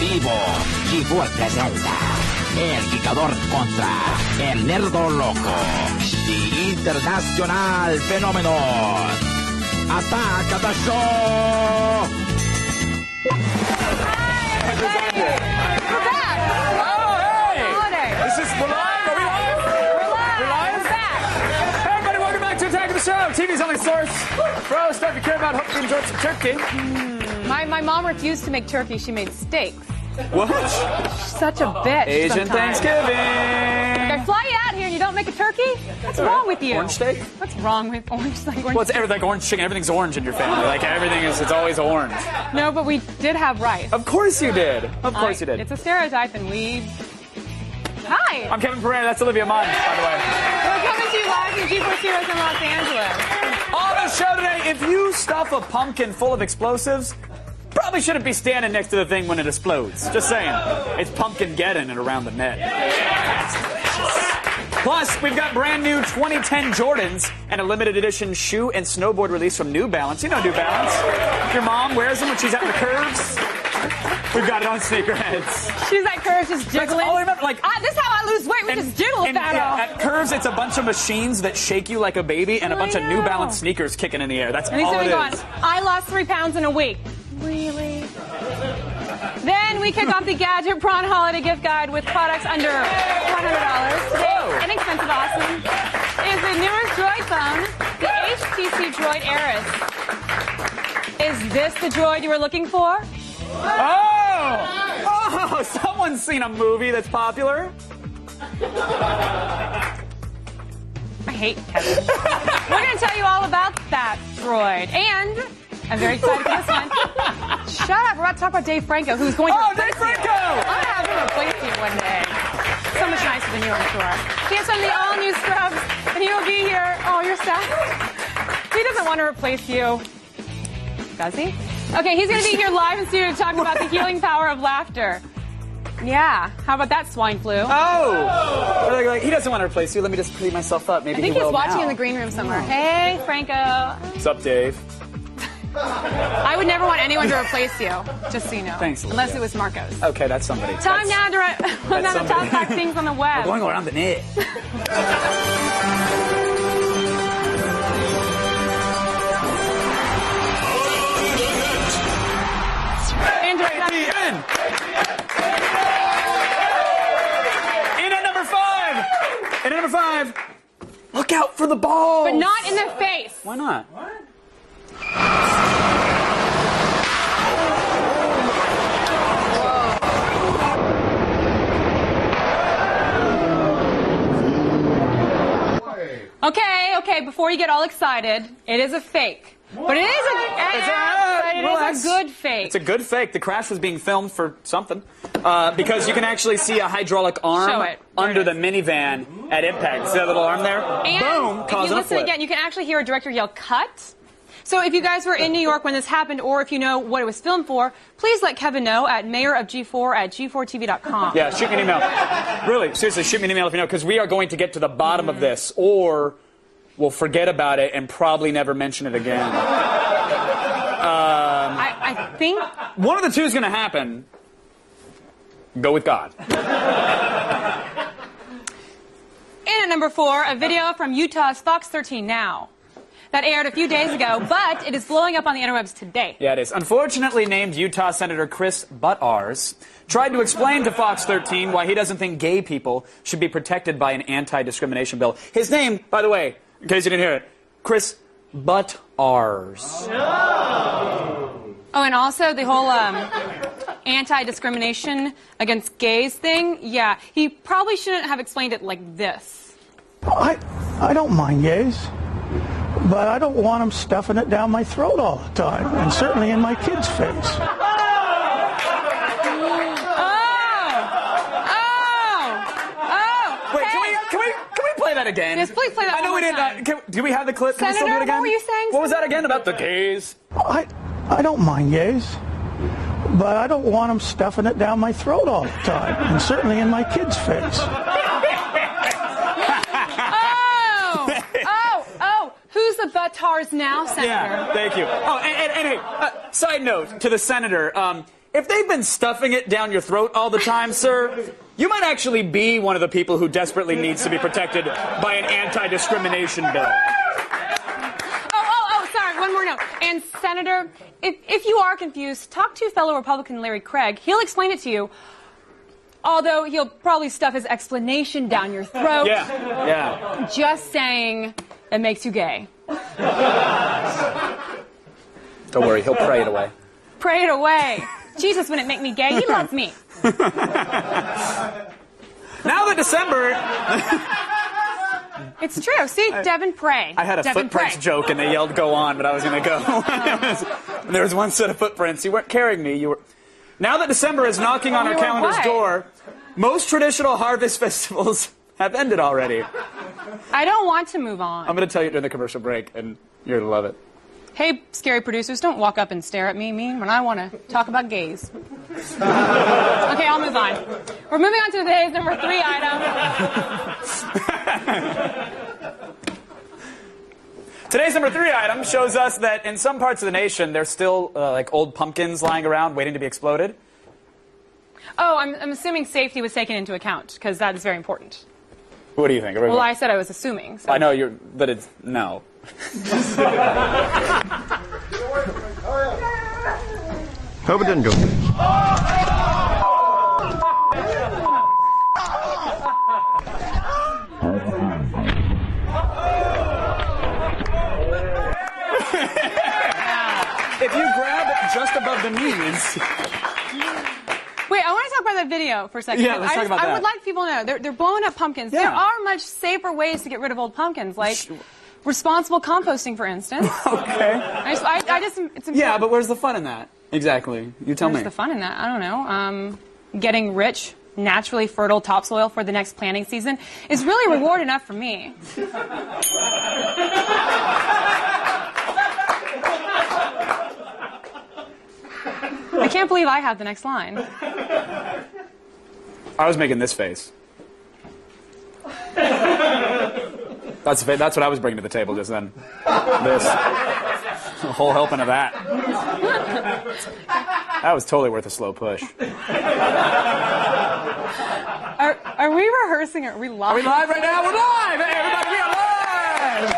vivo, G4 presenta El Picador contra El Nerdo Loco y Internacional Fenómeno. ¡Ataca the show! We're back. Oh, hey! Holiday. This is we're live. Are we live? We're live. We're live? We're back. Hey, everybody, welcome back to Attack of the Show. TV's only source for all the stuff you care about. Hope you enjoyed some turkey. My mom refused to make turkey. She made steaks. What? Such a bitch. Asian sometimes. Thanksgiving. I fly you out here and you don't make a turkey? What's wrong with you? Orange steak? What's wrong with orange? Like orange Well, it's everything, like orange chicken. Everything's orange in your family. Like everything is, it's always orange. No, but we did have rice. Of course you did. Of course you did. It's a stereotype, and we. Hi. I'm Kevin Pereira. That's Olivia Munn, by the way. We're coming to you live from G4 Studios in Los Angeles. On the show today, if you stuff a pumpkin full of explosives, probably shouldn't be standing next to the thing when it explodes. Just saying. It's pumpkin-geddon and around the net. Plus, we've got brand new 2010 Jordans and a limited edition shoe and snowboard release from New Balance. You know New Balance. Your mom wears them when she's out in the curves. We've got it on Sneakerheads. She's at Curves just jiggling. That's all I remember, like, this is how I lose weight. We just jiggle with that off. At Curves, it's a bunch of machines that shake you like a baby and a bunch of New Balance sneakers kicking in the air. That's all it is. I lost 3 pounds in a week. Really? Then we kick off the Gadget Prawn Holiday Gift Guide with products under $100. Today, inexpensive awesome, is the newest Droid phone, the HTC Droid Eris. Is this the droid you were looking for? Oh, someone's seen a movie that's popular. I hate Kevin. We're going to tell you all about that droid. And I'm very excited for this one. Shut up. We're about to talk about Dave Franco, who's going to Dave Franco! I'm going to have him replace you one day. So much nicer than you, I'm sure. He has some of the all-new scrubs, and he will be here. Oh, you're sad. He doesn't want to replace you. Does he? Okay, he's going to be here live in studio to talk about the healing power of laughter. Yeah. How about that swine flu? Oh! Like, he doesn't want to replace you. Let me just clean myself up. Maybe I think he he's will watching now. in the green room somewhere. Hey, Franco. What's up, Dave? I would never want anyone to replace you, just so you know. Thanks, Olivia. Unless it was Marcos. Okay, that's somebody. Time now to talk about things on the web. We're going around the net. In at number 5. In at number 5. Look out for the ball. But not in the face. Why not? What? Okay, before you get all excited, it is a fake. But it is a good fake. It's a good fake. The crash was being filmed for something. Because you can actually see a hydraulic arm under the minivan at impact. See that little arm there? And boom, causing a flip. if you listen again, you can actually hear a director yell, "Cut." So if you guys were in New York when this happened, or if you know what it was filmed for, please let Kevin know at mayorofg4@g4tv.com. Yeah, shoot me an email. Really, seriously, shoot me an email if you know, because we are going to get to the bottom of this, or we'll forget about it and probably never mention it again. I think one of the two is going to happen. Go with God. In at number 4, a video from Utah's Fox 13 Now. That aired a few days ago, but it is blowing up on the interwebs today. Yeah, it is. Unfortunately named Utah Senator Chris Buttars tried to explain to Fox 13 why he doesn't think gay people should be protected by an anti-discrimination bill. His name, by the way, in case you didn't hear it, Chris Buttars. Oh, and also the whole anti-discrimination against gays thing. Yeah, he probably shouldn't have explained it like this. I don't mind gays. But I don't want them stuffing it down my throat all the time, and certainly in my kid's face. Wait, can we play that again? Yes, please play that I know one we more didn't. Do we have the clip? Can we still do Senator, it again? what were you saying? What was that again about the gays? I don't mind gays. But I don't want them stuffing it down my throat all the time, and certainly in my kid's face. Who's the Buttars now, Senator? Yeah, thank you. Oh, and hey, side note to the senator. if they've been stuffing it down your throat all the time, sir, you might actually be one of the people who desperately needs to be protected by an anti-discrimination bill. Oh, sorry, one more note. And Senator, if you are confused, talk to fellow Republican Larry Craig. He'll explain it to you. Although he'll probably stuff his explanation down your throat. Yeah. Just saying it makes you gay. Don't worry, he'll pray it away. Pray it away. Jesus wouldn't make me gay. He loves me. Now that December... It's true. See, Devin, pray. I had a Devin, footprints pray. joke, and they yelled, "Go on," but I was going to go. There was one set of footprints. You weren't carrying me. You were. Now that December is knocking on our calendar's door, most traditional harvest festivals have ended already. I don't want to move on. I'm going to tell you during the commercial break, and you're going to love it. Hey, scary producers, don't walk up and stare at me mean when I want to talk about gays. Okay, I'll move on. We're moving on to today's number 3 item. Today's number 3 item shows us that in some parts of the nation, there's still like old pumpkins lying around waiting to be exploded. Oh, I'm assuming safety was taken into account, because that is very important. What do you think? Well, I said I was assuming. So. I know you're, but it's no. Hope it didn't go. If you grab just above the knees. Wait, I want to talk about that video for a second. Yeah, let's talk about that. I would like people to know they're blowing up pumpkins. Yeah. There are much safer ways to get rid of old pumpkins, like responsible composting, for instance. Okay. It's important. Yeah, but where's the fun in that? Exactly. You tell Where's me. the fun in that? I don't know. Getting rich, naturally fertile topsoil for the next planting season is really reward enough for me. I can't believe I have the next line. I was making this face. That's what I was bringing to the table just then. This. A whole helping of that. That was totally worth a slow push. Are we rehearsing or are we live? Are we live right now? We're live! Hey, everybody, we are live!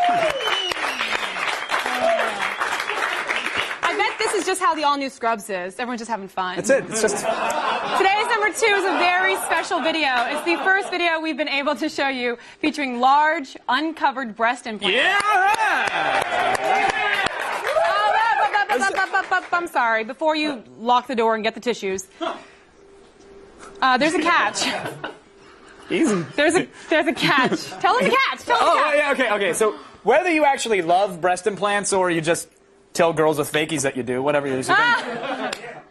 I bet this is just how the all-new Scrubs is. Everyone's just having fun. That's it. It's just... Today's number 2 is a very special video. It's the first video we've been able to show you featuring large, uncovered breast implants. Yeah! I'm sorry. Before you lock the door and get the tissues, there's a catch. Easy. There's a catch. Tell them the catch. Tell them the catch. Yeah, okay. So whether you actually love breast implants or you just tell girls with fakies that you do, whatever you're doing,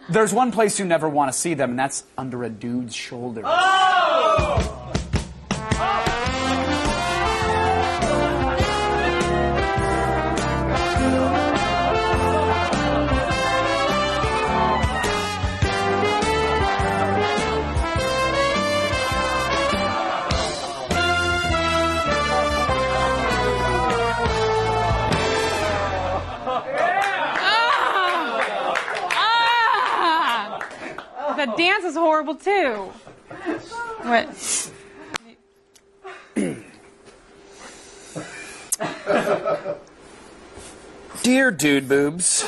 there's one place you never want to see them, and that's under a dude's shoulders. Oh! The dance is horrible too. What? Dear dude boobs,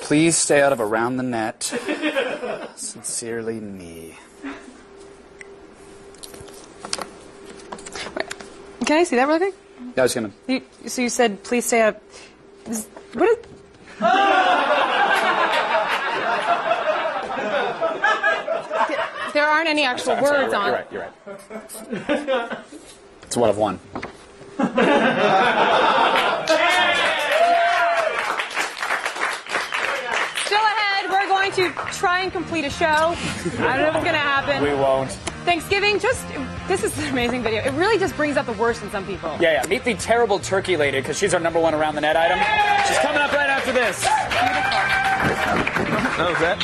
please stay out of Around the Net. Sincerely, me. Wait, can I see that really quick? I was gonna. So you said please stay out. What is? There aren't any actual words on. You're right. It's one of one. Still ahead, we're going to try and complete a show. I don't know if it's going to happen. We won't. Thanksgiving, this is an amazing video. It really just brings out the worst in some people. Yeah. Meet the terrible turkey lady, because she's our number 1 Around the Net item. She's coming up right after this. That was it.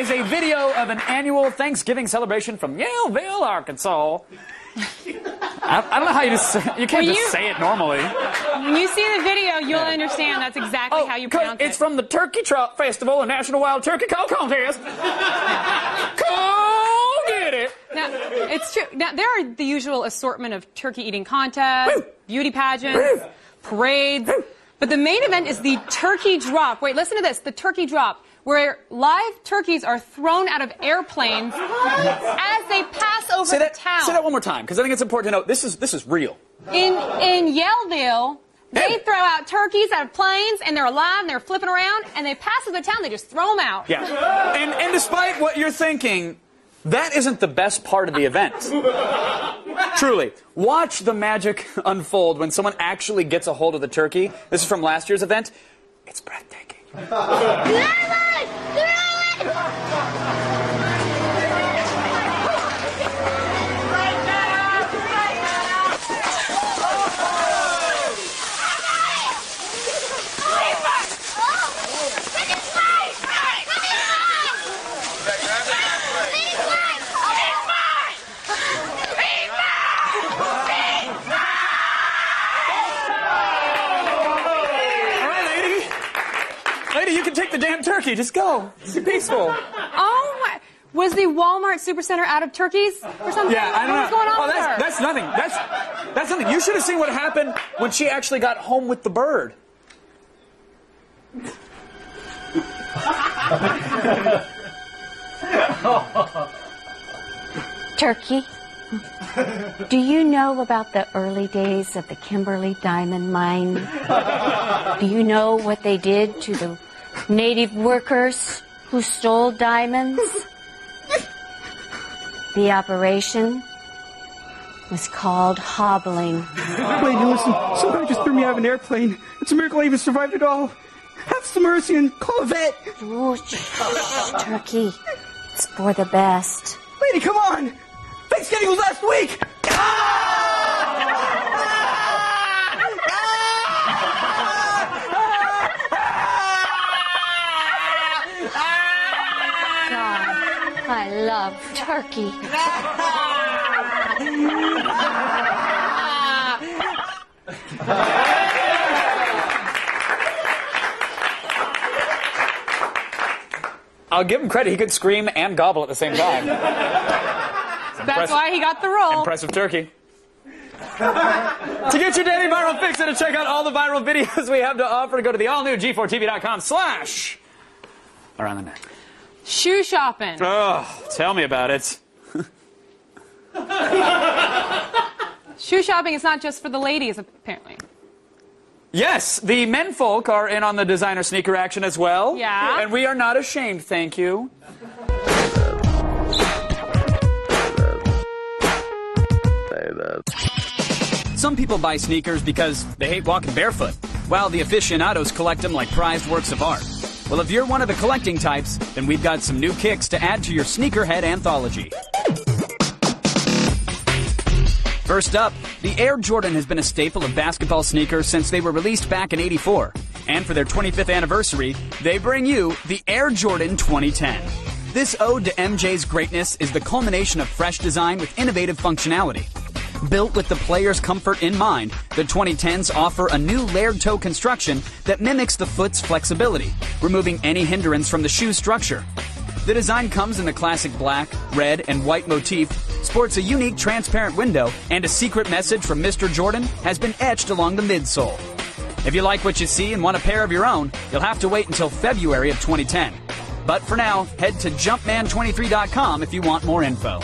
is a video of an annual Thanksgiving celebration from Yaleville, Arkansas. I don't know how you can't just say it normally. When you see the video, you'll understand that's exactly how you pronounce it. It's from the Turkey Trot Festival and National Wild Turkey Call Contest. Go get it. Now, it's true. Now, there are the usual assortment of turkey-eating contests, beauty pageants, parades. But the main event is the turkey drop. Wait, listen to this. The turkey drop, where live turkeys are thrown out of airplanes as they pass over the town. Say that one more time, because I think it's important to know this is real. In Yaleville, they throw out turkeys out of planes, and they're alive, and they're flipping around, and they pass through the town. They just throw them out. Yeah. And despite what you're thinking, that isn't the best part of the event. Truly. Watch the magic unfold when someone actually gets a hold of the turkey. This is from last year's event. It's breathtaking. Lady, you can take the damn turkey. Just go. Be peaceful. Oh, my. Was the Walmart Supercenter out of turkeys or something? Yeah, I don't know. What's going on there? That's nothing. That's nothing. You should have seen what happened when she actually got home with the bird. Turkey, do you know about the early days of the Kimberly Diamond Mine? Do you know what they did to the native workers who stole diamonds? The operation was called hobbling. Lady, listen, somebody just threw me out of an airplane. It's a miracle I even survived it all. Have some mercy and call a vet. Ooh, Turkey, it's for the best. Lady, come on! Thanksgiving was last week! God, I love turkey. I'll give him credit. He could scream and gobble at the same time. That's why he got the role. Impressive turkey. To get your daily viral fix and to check out all the viral videos we have to offer, go to the all-new G4TV.com/around the net. Shoe shopping. Oh, tell me about it. Shoe shopping is not just for the ladies, apparently. Yes, the menfolk are in on the designer sneaker action as well. Yeah. And we are not ashamed, thank you. Some people buy sneakers because they hate walking barefoot, while the aficionados collect them like prized works of art. Well, if you're one of the collecting types, then we've got some new kicks to add to your Sneakerhead anthology. First up, the Air Jordan has been a staple of basketball sneakers since they were released back in '84. And for their 25th anniversary, they bring you the Air Jordan 2010. This ode to MJ's greatness is the culmination of fresh design with innovative functionality. Built with the player's comfort in mind, the 2010s offer a new layered toe construction that mimics the foot's flexibility, removing any hindrance from the shoe's structure. The design comes in the classic black, red, and white motif, sports a unique transparent window, and a secret message from Mr. Jordan has been etched along the midsole. If you like what you see and want a pair of your own, you'll have to wait until February of 2010. But for now, head to Jumpman23.com if you want more info.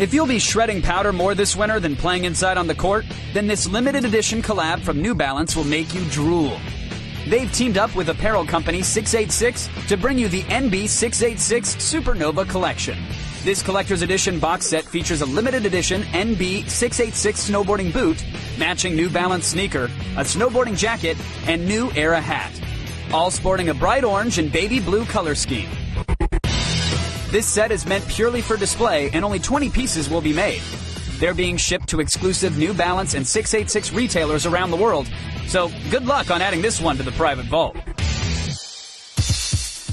If you'll be shredding powder more this winter than playing inside on the court, then this limited edition collab from New Balance will make you drool. They've teamed up with apparel company 686 to bring you the NB686 Supernova Collection. This collector's edition box set features a limited edition NB686 snowboarding boot, matching New Balance sneaker, a snowboarding jacket, and new Era hat. All sporting a bright orange and baby blue color scheme. This set is meant purely for display, and only 20 pieces will be made. They're being shipped to exclusive New Balance and 686 retailers around the world, so good luck on adding this one to the private vault.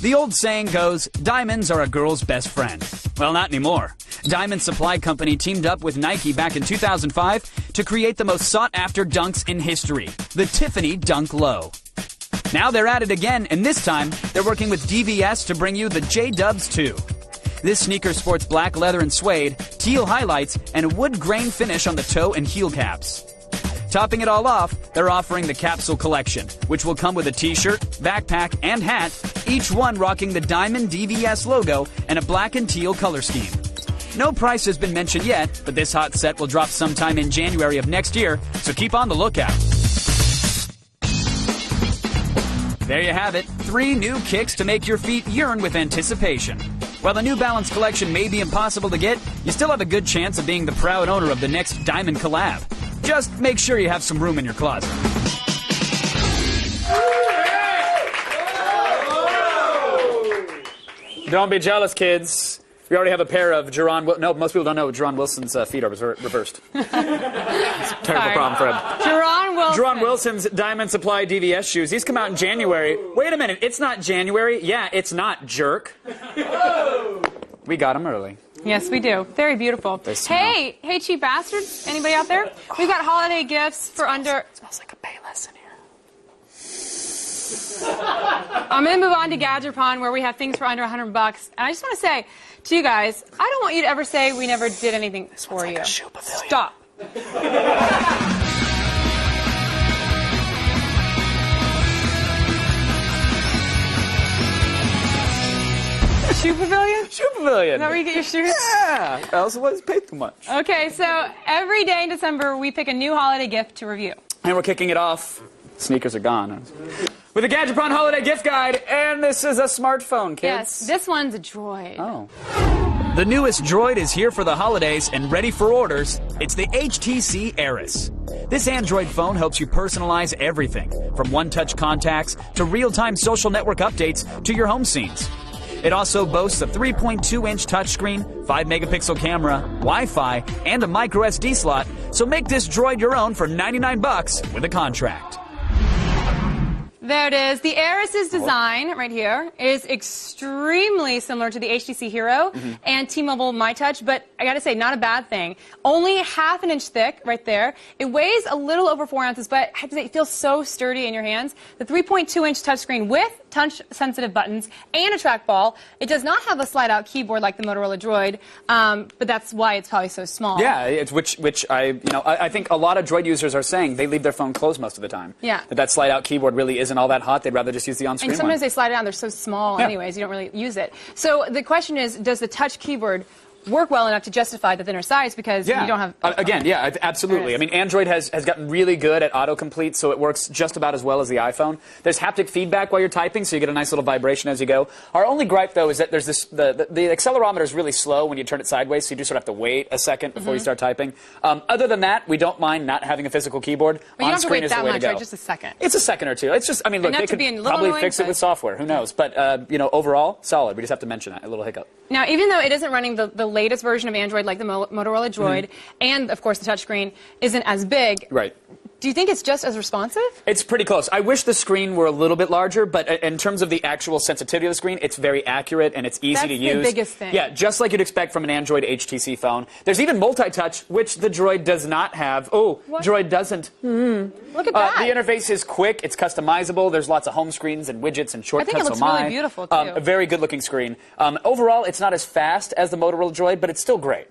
The old saying goes, diamonds are a girl's best friend. Well, not anymore. Diamond Supply Company teamed up with Nike back in 2005 to create the most sought-after dunks in history, the Tiffany Dunk Low. Now they're at it again, and this time they're working with DVS to bring you the J-Dubs 2. This sneaker sports black leather and suede, teal highlights, and a wood grain finish on the toe and heel caps. Topping it all off, they're offering the Capsule Collection, which will come with a t-shirt, backpack, and hat, each one rocking the Diamond DVS logo and a black and teal color scheme. No price has been mentioned yet, but this hot set will drop sometime in January of next year, so keep on the lookout. There you have it, 3 new kicks to make your feet yearn with anticipation. While the New Balance collection may be impossible to get, you still have a good chance of being the proud owner of the next Diamond collab. Just make sure you have some room in your closet. Don't be jealous, kids. We already have a pair of no, most people don't know Jerron Wilson's feet are reversed. It's a terrible problem for him. Jerron Wilson's Diamond Supply DVS shoes. These come out in January. Wait a minute, it's not January? Yeah, it's not, jerk. We got them early. Yes, we do. Very beautiful. Hey, cheap bastards. Anybody out there? We've got holiday gifts for under... It smells like a Payless in here. I'm going to move on to Gadgetpon, where we have things for under $100. And I just want to say to you guys, I don't want you to ever say we never did anything for you. Stop. Shoe Pavilion? Shoe Pavilion. Is that where you get your shoes? Yeah. Else was pay too much. Okay, so every day in December, we pick a new holiday gift to review. And we're kicking it off. Sneakers are gone. With a Gadgetpon Holiday Gift Guide, and this is a smartphone, kids. Yes, this one's a Droid. Oh. The newest Droid is here for the holidays and ready for orders. It's the HTC Eris. This Android phone helps you personalize everything, from one-touch contacts to real-time social network updates to your home scenes. It also boasts a 3.2-inch touchscreen, 5-megapixel camera, Wi-Fi, and a micro SD slot, so make this Droid your own for $99 with a contract. There it is. The Eris's design, right here, is extremely similar to the HTC Hero and T-Mobile MyTouch, but I gotta say, not a bad thing. Only ½ an inch thick, right there. It weighs a little over 4 ounces, but I have to say, it feels so sturdy in your hands. The 3.2-inch touchscreen with touch-sensitive buttons and a trackball. It does not have a slide-out keyboard like the Motorola Droid, but that's why it's probably so small. Yeah, it's which I think a lot of Droid users are saying they leave their phone closed most of the time. Yeah. That slide-out keyboard really isn't all that hot. They'd rather just use the on-screen And sometimes one. they slide down. They're so small anyways, you don't really use it. So the question is, does the touch keyboard work well enough to justify the thinner size, because you don't have... Again, yeah, absolutely. I mean, Android has gotten really good at autocomplete, so it works just about as well as the iPhone. There's haptic feedback while you're typing, so you get a nice little vibration as you go. Our only gripe, though, is that there's this the accelerometer is really slow when you turn it sideways, so you do sort of have to wait a second before you start typing. Other than that, we don't mind not having a physical keyboard. But you don't have to wait is the that way much, to go. right? Just a second. It's a second or two. It's just, I mean, look, they could probably fix it with software. Who knows? But, overall, solid. We just have to mention that, a little hiccup. Now, even though it isn't running the latest version of Android, like the Motorola Droid, and, of course, the touchscreen isn't as big. Right. Do you think it's just as responsive? It's pretty close. I wish the screen were a little bit larger, but in terms of the actual sensitivity of the screen, it's very accurate and it's easy to use. That's the biggest thing. Yeah, just like you'd expect from an Android HTC phone. There's even multi-touch, which the Droid does not have. Oh, what? Droid doesn't. Look at that. The interface is quick. It's customizable. There's lots of home screens and widgets and shortcuts. I think it looks really beautiful, too. A very good-looking screen. Overall, it's not as fast as the Motorola Droid, but it's still great.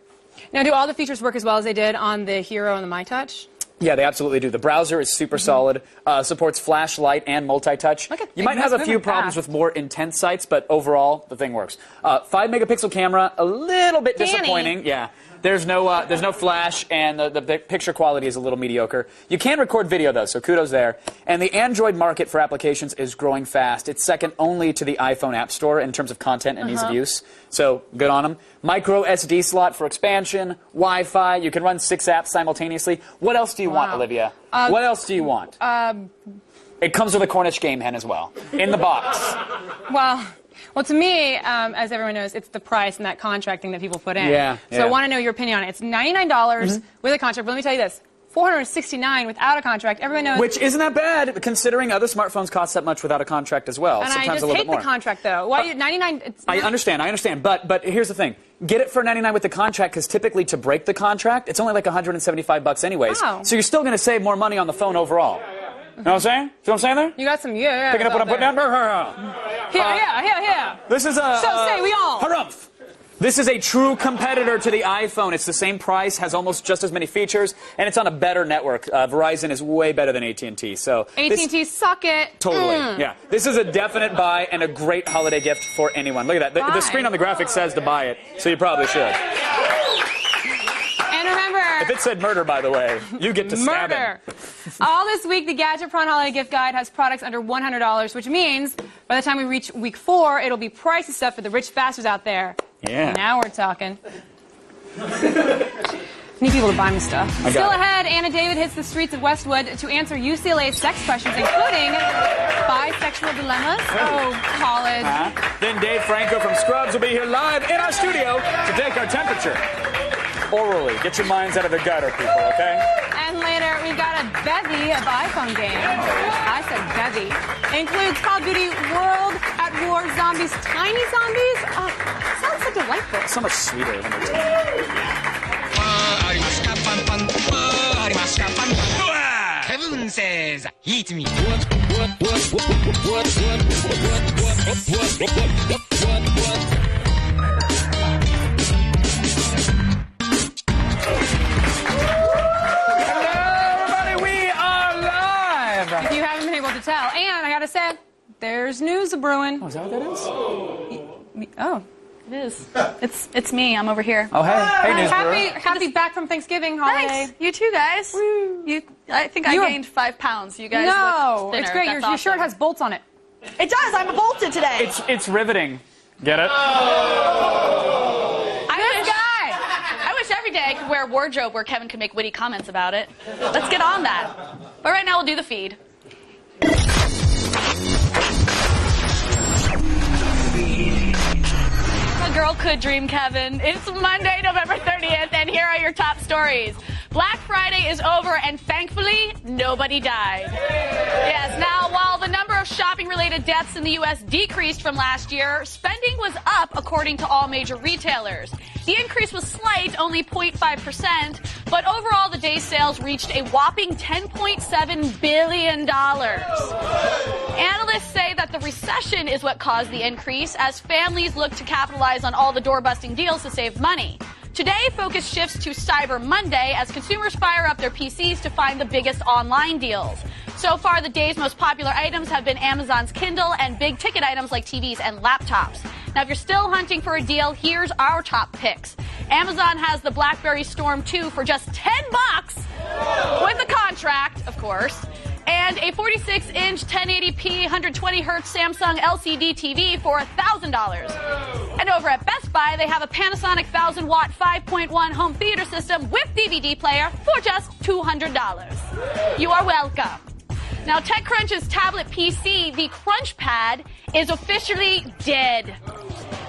Now, do all the features work as well as they did on the Hero and the MyTouch? Yeah, they absolutely do. The browser is super solid, supports flashlight and multi-touch. You might have a few problems with more intense sites, but overall, the thing works. 5-megapixel camera, a little bit disappointing. Yeah. There's no flash, and the picture quality is a little mediocre. You can record video, though, so kudos there. And the Android market for applications is growing fast. It's second only to the iPhone App Store in terms of content and ease of use. So good on them. Micro SD slot for expansion, Wi-Fi. You can run 6 apps simultaneously. What else do you want, Olivia? What else do you want? It comes with a Cornish game hen as well, in the box. Well, to me, as everyone knows, it's the price and that contract thing that people put in. Yeah. So I want to know your opinion on it. It's $99 with a contract, but let me tell you this. $469 without a contract. Everyone knows. Which isn't that bad, considering other smartphones cost that much without a contract as well. And Sometimes I just a little hate bit more. the contract, though. Why 99? It's I understand. But here's the thing: get it for $99 with the contract, because typically to break the contract, it's only like $175 anyways. Wow. So you're still going to save more money on the phone overall. You know what I'm saying? See what I'm saying there? You got some Picking up what I'm putting down. Yeah. This is a. So say we all. Harumph. This is a true competitor to the iPhone. It's the same price, has almost just as many features, and it's on a better network. Verizon is way better than AT&T. So AT&T, suck it. Totally, yeah. This is a definite buy and a great holiday gift for anyone. Look at that. The screen on the graphic says to buy it, so you probably should. And remember, If it said murder, by the way, you get to stab murder. him. All this week, the Gadget Prawn Holiday Gift Guide has products under $100, which means by the time we reach week 4, it'll be pricey stuff for the rich bastards out there. Yeah. Now we're talking. Need people to buy me stuff. Still ahead, Anna David hits the streets of Westwood to answer UCLA's sex questions, including bisexual dilemmas. Oh, college. Then Dave Franco from Scrubs will be here live in our studio to take our temperature. Orally. Get your minds out of the gutter, people, okay? And later, we've got a bevy of iPhone games. I said bevy. Includes Call of Duty World at War Zombies. Tiny zombies? Sounds so delightful. So much sweeter when they're tiny. Kevin says, eat me. If you haven't been able to tell. And I gotta say, there's news brewing. Oh, is that what that is? Oh, it is. It's me. I'm over here. Oh, hey. Hey, news brewer. Happy back from Thanksgiving holiday. Thanks. You too, guys. I think I gained 5 pounds. You guys No, look thinner. it's great. That's Your shirt awesome. has bolts on it. It does. I'm bolted today. It's riveting. Get it? I wish every day I could wear a wardrobe where Kevin could make witty comments about it. Let's get on that. But right now we'll do the feed. A girl could dream, Kevin. It's Monday, November 30th, and here are your top stories. Black Friday is over, and thankfully, nobody died. Yes, now, while the number of shopping-related deaths in the U.S. decreased from last year, spending was up, according to all major retailers. The increase was slight, only 0.5%, but overall, the day's sales reached a whopping $10.7 billion. Analysts say that the recession is what caused the increase, as families look to capitalize on all the door-busting deals to save money. Today, focus shifts to Cyber Monday as consumers fire up their PCs to find the biggest online deals. So far, the day's most popular items have been Amazon's Kindle and big-ticket items like TVs and laptops. Now, if you're still hunting for a deal, here's our top picks. Amazon has the BlackBerry Storm 2 for just $10, with a contract, of course, and a 46-inch 1080p 120Hz Samsung LCD TV for $1,000. And over at Best Buy, they have a Panasonic 1000-watt 5.1 home theater system with DVD player for just $200. You are welcome. Now, TechCrunch's tablet PC, the CrunchPad, is officially dead.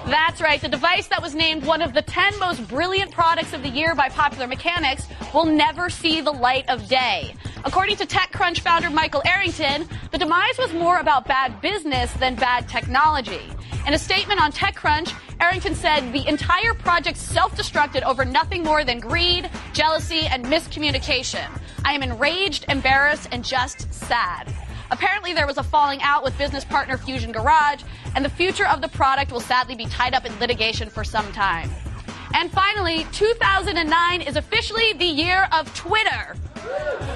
That's right, the device that was named one of the 10 most brilliant products of the year by Popular Mechanics will never see the light of day. According to TechCrunch founder Michael Arrington, the demise was more about bad business than bad technology. In a statement on TechCrunch, Arrington said the entire project self-destructed over nothing more than greed, jealousy, and miscommunication. I am enraged, embarrassed, and just sad. Apparently, there was a falling out with business partner Fusion Garage, and the future of the product will sadly be tied up in litigation for some time. And finally, 2009 is officially the year of Twitter,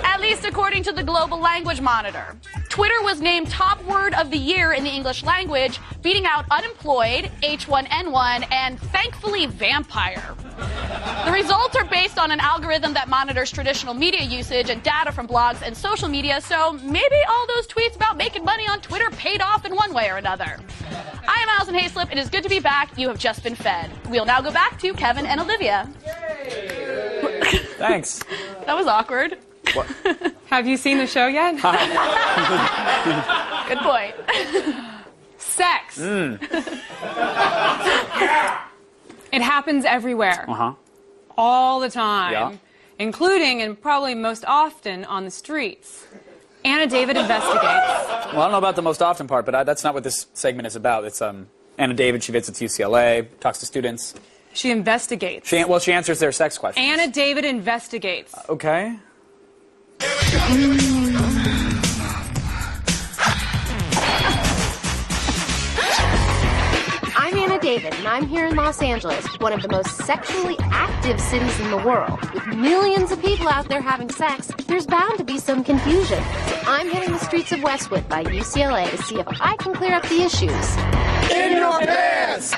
at least according to the Global Language Monitor. Twitter was named top word of the year in the English language, beating out unemployed, H1N1, and thankfully vampire. The results are based on an algorithm that monitors traditional media usage and data from blogs and social media, so maybe all those tweets about making money on Twitter paid off in one way or another. I am Alison Hayslip. It is good to be back. You have just been fed. We'll now go back to Kevin and Olivia. Thanks. That was awkward. What? Have you seen the show yet? Good point. Sex. It happens everywhere. Uh-huh. All the time. Yeah. including and probably most often on the streets. Anna David investigates. Well, I don't know about the most often part, but that's not what this segment is about. It's Anna David, she visits UCLA, talks to students. She investigates. She answers their sex questions. Anna David investigates. Okay. I'm Anna David, and I'm here in Los Angeles, one of the most sexually active cities in the world. With millions of people out there having sex, there's bound to be some confusion. So I'm hitting the streets of Westwood by UCLA to see if I can clear up the issues. In your pants!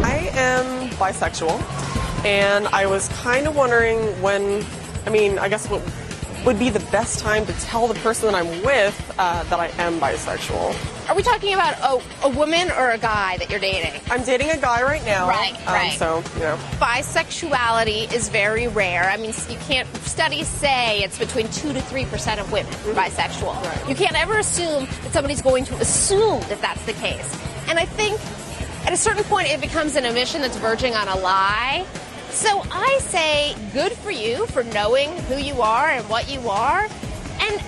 I am bisexual, and I was kind of wondering when, I guess what would be the best time to tell the person that I'm with that I am bisexual. Are we talking about a woman or a guy that you're dating? I'm dating a guy right now. Right. So, you know. Bisexuality is very rare. Studies say it's between 2 to 3% of women are bisexual. Right. You can't ever assume that somebody's going to assume that that's the case. And I think at a certain point it becomes an admission that's verging on a lie. So I say good for you for knowing who you are and what you are. And,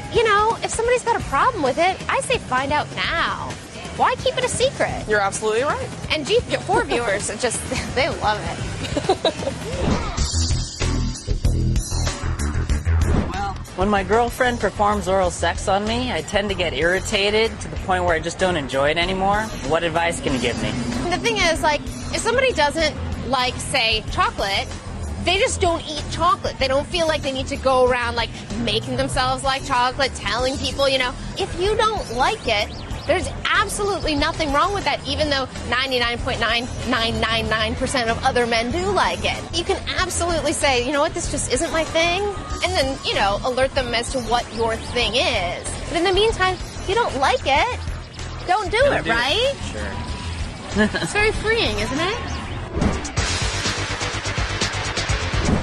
if somebody's got a problem with it, I say find out now. Why keep it a secret? You're absolutely right. And G4 viewers, they love it. Well, when my girlfriend performs oral sex on me, I tend to get irritated to the point where I just don't enjoy it anymore. What advice can you give me? The thing is, if somebody doesn't like, say, chocolate, they just don't eat chocolate. They don't feel like they need to go around, making themselves like chocolate, telling people, If you don't like it, there's absolutely nothing wrong with that, even though 99.9999% of other men do like it. You can absolutely say, you know what, this just isn't my thing, and then, alert them as to what your thing is. But in the meantime, if you don't like it, don't do it, right? Sure. It's very freeing, isn't it?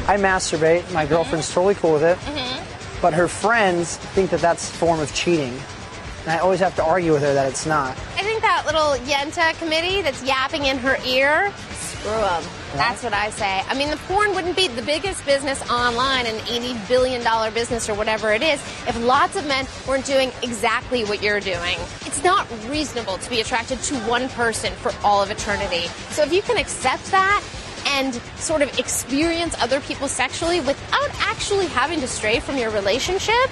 I masturbate. My girlfriend's totally cool with it. But her friends think that that's a form of cheating. And I always have to argue with her that it's not. I think that little Yenta committee that's yapping in her ear, screw them. That's what I say. The porn wouldn't be the biggest business online, an $80 billion business or whatever it is, if lots of men weren't doing exactly what you're doing. It's not reasonable to be attracted to one person for all of eternity. So if you can accept that, and sort of experience other people sexually without actually having to stray from your relationship,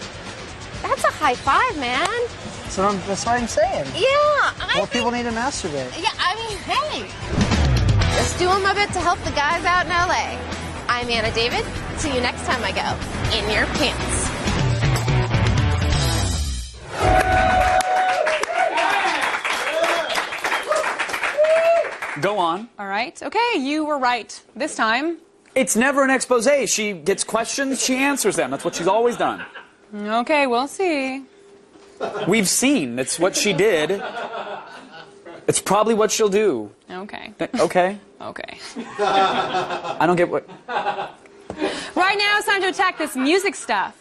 that's a high five, man. That's what I'm saying. Yeah. More people need to masturbate. Yeah, hey. Just doing my bit to help the guys out in L.A. I'm Anna David. See you next time I go in your pants. Go on. All right. Okay, you were right this time. It's never an expose. She gets questions, she answers them. That's what she's always done. Okay, we'll see. We've seen. It's what she did. It's probably what she'll do. Okay. Okay. Okay. I don't get what... Right now, it's time to attack this music stuff.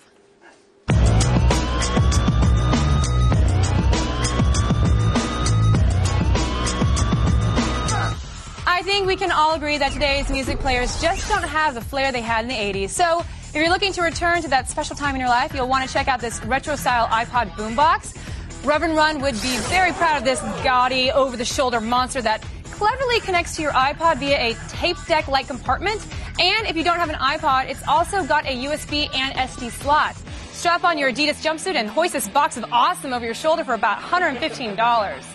I think we can all agree that today's music players just don't have the flair they had in the 80s. So if you're looking to return to that special time in your life, you'll want to check out this retro-style iPod boombox. Reverend Run would be very proud of this gaudy, over-the-shoulder monster that cleverly connects to your iPod via a tape deck-like compartment. And if you don't have an iPod, it's also got a USB and SD slot. Strap on your Adidas jumpsuit and hoist this box of awesome over your shoulder for about $115.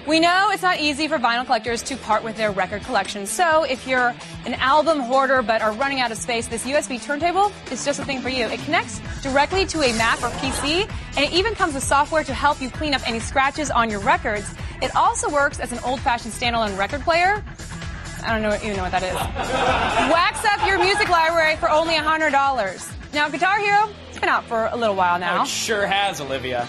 We know it's not easy for vinyl collectors to part with their record collections, so if you're an album hoarder but are running out of space, this USB turntable is just the thing for you. It connects directly to a Mac or PC, and it even comes with software to help you clean up any scratches on your records. It also works as an old-fashioned standalone record player. I don't even know what that is. Wax up your music library for only $100. Now, Guitar Hero, it's been out for a little while now. Oh, it sure has, Olivia.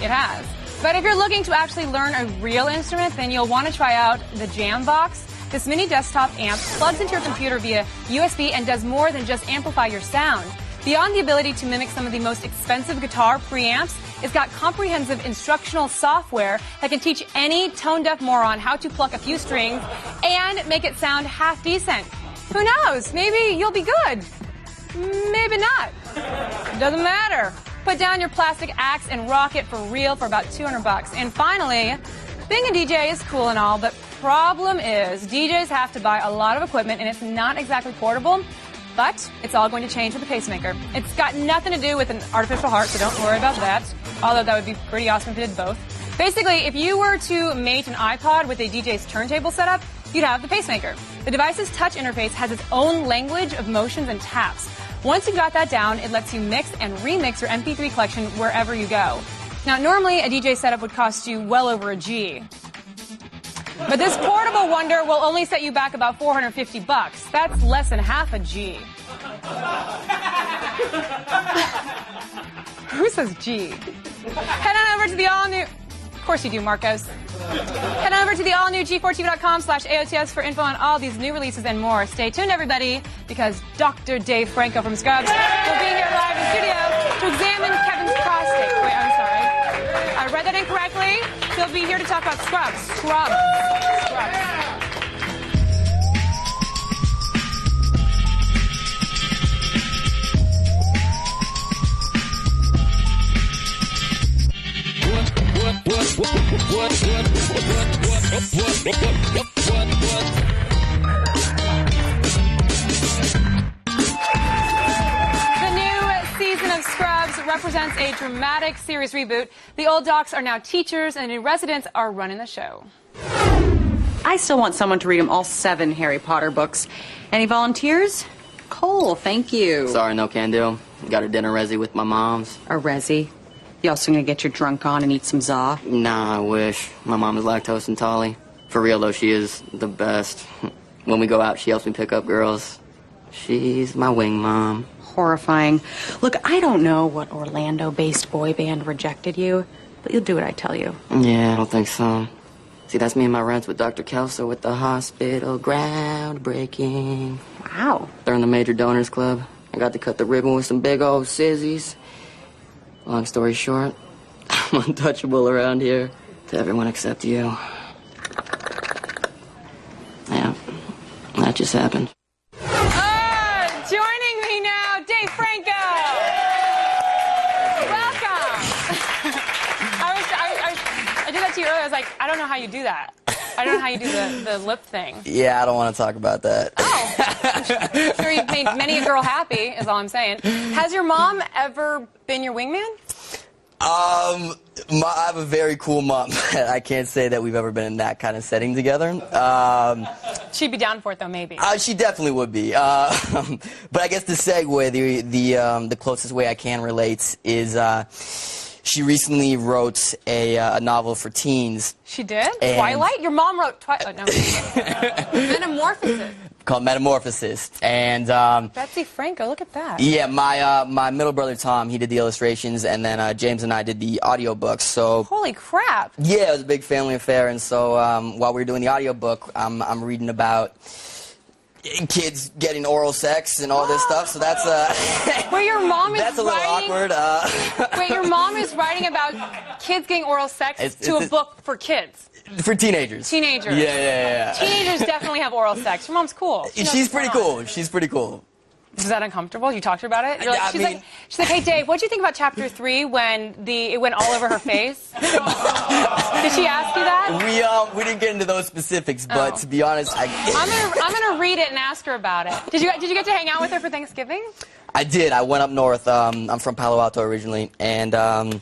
It has. But if you're looking to actually learn a real instrument, then you'll want to try out the Jam Box. This mini desktop amp plugs into your computer via USB and does more than just amplify your sound. Beyond the ability to mimic some of the most expensive guitar preamps, it's got comprehensive instructional software that can teach any tone-deaf moron how to pluck a few strings and make it sound half decent. Who knows? Maybe you'll be good. Maybe not. Doesn't matter. Put down your plastic axe and rock it for real for about $200. And finally, being a DJ is cool and all, but problem is DJs have to buy a lot of equipment and it's not exactly portable. But it's all going to change with the pacemaker. It's got nothing to do with an artificial heart, so don't worry about that. Although that would be pretty awesome if it did both. Basically, if you were to mate an iPod with a DJ's turntable setup, you'd have the pacemaker. The device's touch interface has its own language of motions and taps. Once you've got that down, it lets you mix and remix your MP3 collection wherever you go. Now, normally a DJ setup would cost you well over a G. But this portable wonder will only set you back about $450. That's less than half a G. Who says G? Head on over to the all-new... Of course you do, Marcos. Head on over to the all-new G4TV.com/AOTS for info on all these new releases and more. Stay tuned, everybody, because Dr. Dave Franco from Scrubs will be here live in studio to examine Kevin's prostate. Wait, I'm sorry. I read that incorrectly. He'll be here to talk about Scrubs. Scrubs. The new season of Scrubs represents a dramatic series reboot. The old docs are now teachers, and the new residents are running the show. I still want someone to read them all 7 Harry Potter books. Any volunteers? Cole, thank you. Sorry, no can do. Got a dinner resi with my mom's. A resi? You also gonna get your drunk on and eat some za? Nah, I wish. My mom is lactose intolerant. For real, though, she is the best. When we go out, she helps me pick up girls. She's my wing mom. Horrifying. Look, I don't know what Orlando-based boy band rejected you, but you'll do what I tell you. Yeah, I don't think so. See, that's me and my rents with Dr. Kelso with the hospital. Groundbreaking. Wow. They're in the Major Donors Club. I got to cut the ribbon with some big old sizzies. Long story short, I'm untouchable around here to everyone except you. Yeah, that just happened. Joining me now, Dave Franco. Welcome. I did that to you earlier. I was like, I don't know how you do that. I don't know how you do the lip thing. Yeah, I don't want to talk about that. I'm sure you've made many a girl happy, is all I'm saying. Has your mom ever been your wingman? I have a very cool mom. I can't say that we've ever been in that kind of setting together. She'd be down for it, though, maybe. She definitely would be. But I guess the segue, the closest way I can relate is she recently wrote a novel for teens. She did? Twilight? Your mom wrote Twilight. No. Metamorphosis. Called Metamorphosis. And Betsy Franco, look at that. Yeah, my middle brother Tom, he did the illustrations, and then James and I did the audiobooks. So holy crap. Yeah, it was a big family affair, and so while we were doing the audiobook, I'm reading about kids getting oral sex and all this stuff, so that's wait, your mom is that's a little awkward. Wait, your mom is writing about kids getting oral sex to a book for kids. For teenagers. Teenagers. Yeah. Teenagers definitely have oral sex. Your mom's cool. She's pretty cool. She's pretty cool. Is that uncomfortable? You talked to her about it? You're like, she's like, hey, Dave, what'd you think about chapter 3 when it went all over her face? Did she ask you that? We didn't get into those specifics, but to be honest, I'm gonna read it and ask her about it. Did you get to hang out with her for Thanksgiving? I did. I went up north. I'm from Palo Alto originally, and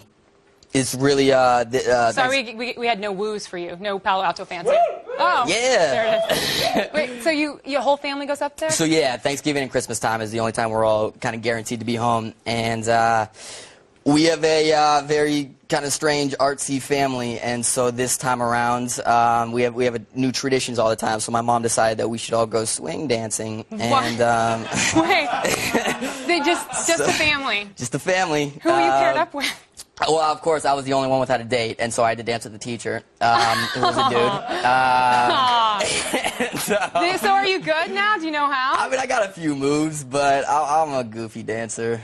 it's really sorry, we had no woos for you. No Palo Alto fancy. Oh, yeah. There it is. Wait, so your whole family goes up there? So yeah, Thanksgiving and Christmas time is the only time we're all kind of guaranteed to be home, and we have a very kind of strange artsy family, and so this time around we have new traditions all the time. So my mom decided that we should all go swing dancing, and wait, just the family. Just the family. Who are you paired up with? Well, of course, I was the only one without a date, and so I had to dance with the teacher, who was a dude. So are you good now? Do you know how? I mean, I got a few moves, but I'm a goofy dancer.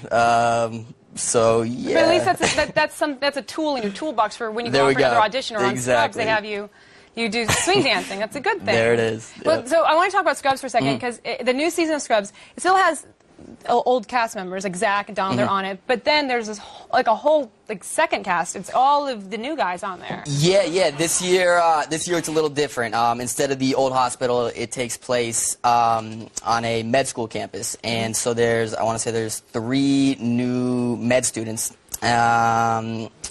So yeah. But at least that's a tool in your toolbox for when you go out for another audition or on Scrubs. They have you do swing dancing. That's a good thing. There it is. Well, Yep. so I want to talk about Scrubs for a second because the new season of Scrubs, it still has old cast members like Zach and Donald are on it, but then there's this a whole second cast. It's all of the new guys on there. Yeah. This year it's a little different. Instead of the old hospital, it takes place on a med school campus, and so I want to say there's 3 new med students.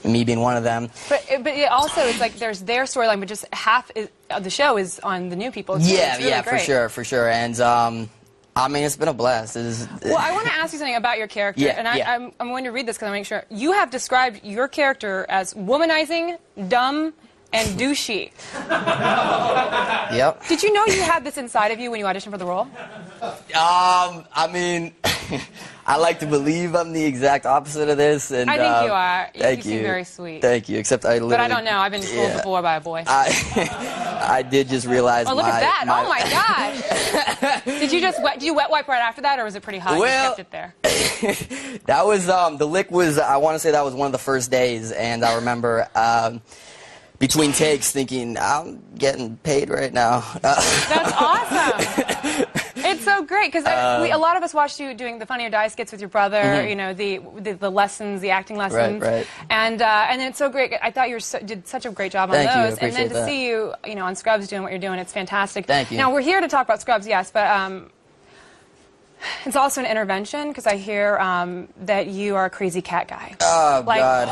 Me being one of them. But also it's like there's their storyline, but just half of the show is on the new people. It's really great. for sure. And I mean, it's been a blast. Well, I want to ask you something about your character, I'm going to read this because I want to make sure. You have described your character as womanizing, dumb, and douchey. Yep. Did you know you had this inside of you when you auditioned for the role? I mean, I like to believe I'm the exact opposite of this. And, I think you are. Thank you seem very sweet. Thank you, except I literally... But I don't know. I've been fooled before by a boy. I did just realize look at that. Oh, my gosh. Did you wet wipe right after that, or was it pretty hot? Well, you kept it there? That was, the lick was, I want to say that was one of the first days, and I remember... between takes, thinking, I'm getting paid right now. That's awesome. It's so great, because a lot of us watched you doing the Funny or Die skits with your brother, you know, the lessons, the acting lessons. Right. And then it's so great. I thought you did such a great job on Thank you. those. And then to that. see you, on Scrubs doing what you're doing, it's fantastic. Thank you. Now, we're here to talk about Scrubs, yes, but it's also an intervention, because I hear that you are a crazy cat guy. Oh, God.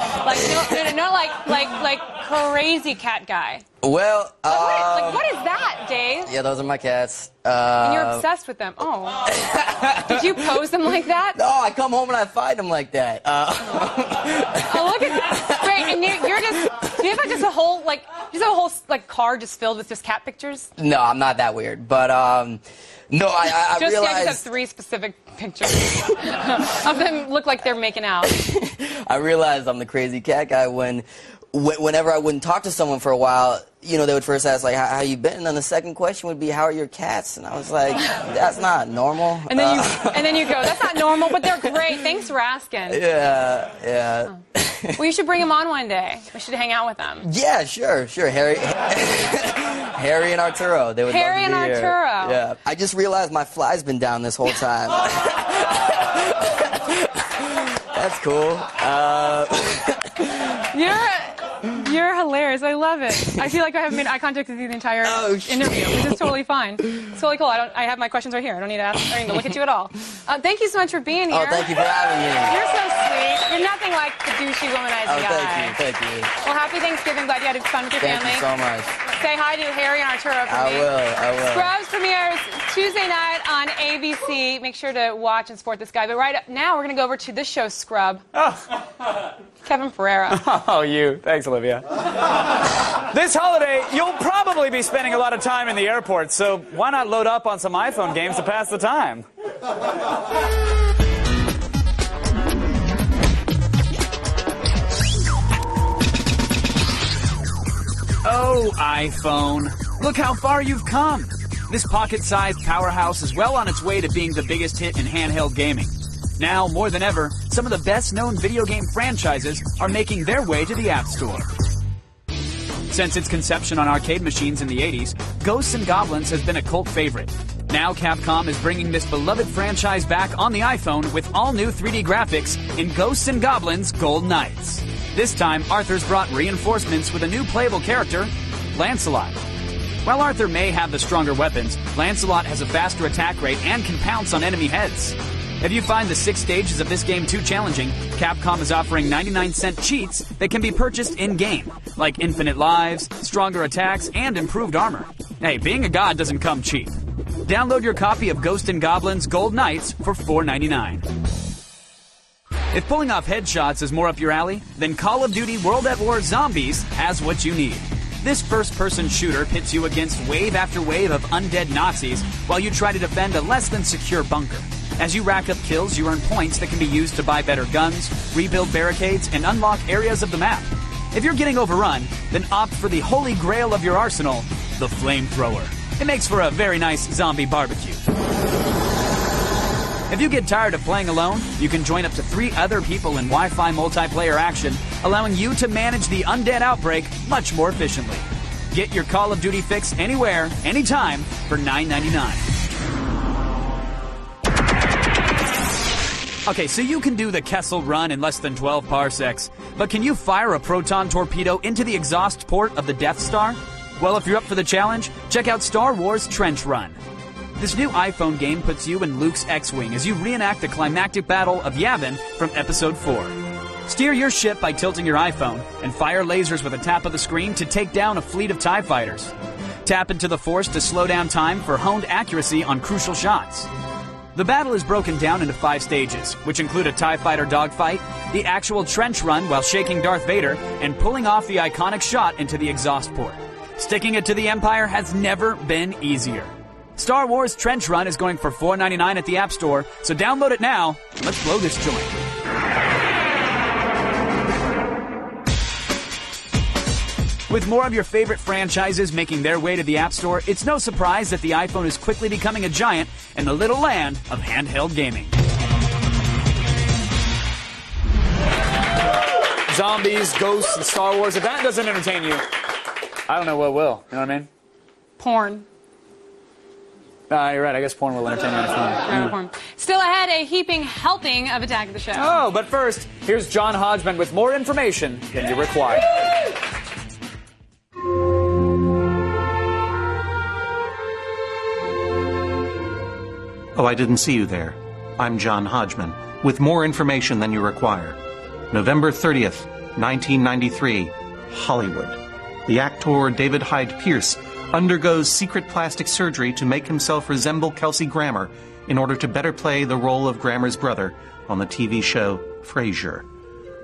Like crazy cat guy. Well, what is that, Dave? Yeah, those are my cats. And you're obsessed with them. Oh. Did you pose them like that? No, I come home and I find them like that. Oh, look at that. Wait, and you're just, do you have just a whole car just filled with just cat pictures? No, I'm not that weird. But, no, I realized... I just have 3 specific pictures of them look like they're making out. I realized I'm the crazy cat guy whenever I wouldn't talk to someone for a while, they would first ask, like, how you been? And then the second question would be, how are your cats? And I was like, that's not normal. And then you go, that's not normal, but they're great. Thanks for asking. Yeah. Oh. Well, you should bring them on one day. We should hang out with them. Yeah, sure. Harry and Arturo. They would Harry love to and be Arturo. Here. Yeah. I just realized my fly's been down this whole time. That's cool. You're hilarious. I love it. I feel like I haven't made eye contact with you the entire interview, which is totally fine. It's totally cool. I have my questions right here. I don't need to ask. I don't need to look at you at all. Thank you so much for being here. Oh, thank you for having me. You're so sweet. You're nothing like the douchey womanizing guy. Thank you. Well, happy Thanksgiving. Glad you had fun with your family. Thank you so much. Say hi to Harry and Arturo for me. I will. Scrubs premieres Tuesday night on ABC. Make sure to watch and support this guy. But right now, we're going to go over to this show, Scrub. Kevin Ferreira. Oh, you. Thanks, Olivia. This holiday, you'll probably be spending a lot of time in the airport, so why not load up on some iPhone games to pass the time? Oh, iPhone. Look how far you've come. This pocket-sized powerhouse is well on its way to being the biggest hit in handheld gaming. Now, more than ever, some of the best-known video game franchises are making their way to the App Store. Since its conception on arcade machines in the 80s, Ghosts and Goblins has been a cult favorite. Now Capcom is bringing this beloved franchise back on the iPhone with all new 3D graphics in Ghosts and Goblins Gold Knights. This time, Arthur's brought reinforcements with a new playable character, Lancelot. While Arthur may have the stronger weapons, Lancelot has a faster attack rate and can pounce on enemy heads. If you find the 6 stages of this game too challenging, Capcom is offering 99-cent cheats that can be purchased in-game, like infinite lives, stronger attacks, and improved armor. Hey, being a god doesn't come cheap. Download your copy of Ghost and Goblins Gold Knights for $4.99. If pulling off headshots is more up your alley, then Call of Duty World at War Zombies has what you need. This first-person shooter pits you against wave after wave of undead Nazis while you try to defend a less-than-secure bunker. As you rack up kills, you earn points that can be used to buy better guns, rebuild barricades, and unlock areas of the map. If you're getting overrun, then opt for the holy grail of your arsenal, the flamethrower. It makes for a very nice zombie barbecue. If you get tired of playing alone, you can join up to 3 other people in Wi-Fi multiplayer action, allowing you to manage the undead outbreak much more efficiently. Get your Call of Duty fix anywhere, anytime for $9.99. Okay, so you can do the Kessel Run in less than 12 parsecs, but can you fire a proton torpedo into the exhaust port of the Death Star? Well, if you're up for the challenge, check out Star Wars Trench Run. This new iPhone game puts you in Luke's X-Wing as you reenact the climactic battle of Yavin from Episode 4. Steer your ship by tilting your iPhone and fire lasers with a tap of the screen to take down a fleet of TIE fighters. Tap into the Force to slow down time for honed accuracy on crucial shots. The battle is broken down into 5 stages, which include a TIE fighter dogfight, the actual trench run while shaking Darth Vader, and pulling off the iconic shot into the exhaust port. Sticking it to the Empire has never been easier. Star Wars Trench Run is going for $4.99 at the App Store, so download it now. Let's blow this joint. With more of your favorite franchises making their way to the App Store, it's no surprise that the iPhone is quickly becoming a giant in the little land of handheld gaming. Zombies, ghosts, and Star Wars. If that doesn't entertain you, I don't know what will. You know what I mean? Porn. You're right. I guess porn will entertain you on its own. Porn. Still ahead, a heaping helping of Attack of the Show. Oh, but first, here's John Hodgman with more information than you require. Oh, I didn't see you there. I'm John Hodgman, with more information than you require. November 30th, 1993, Hollywood. The actor David Hyde Pierce undergoes secret plastic surgery to make himself resemble Kelsey Grammer in order to better play the role of Grammer's brother on the TV show Frasier.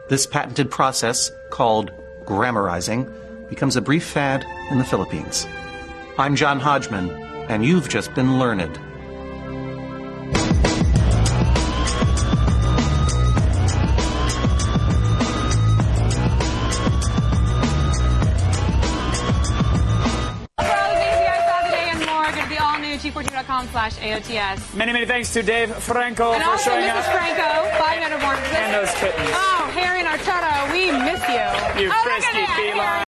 This patented process, called Grammerizing, becomes a brief fad in the Philippines. I'm John Hodgman, and you've just been learned. G14.com/AOTS. Many thanks to Dave Franco and for also showing Mrs. up. Franco, 500 more. And those kittens. Oh, Harry and Arturo, we miss you. You frisky feline.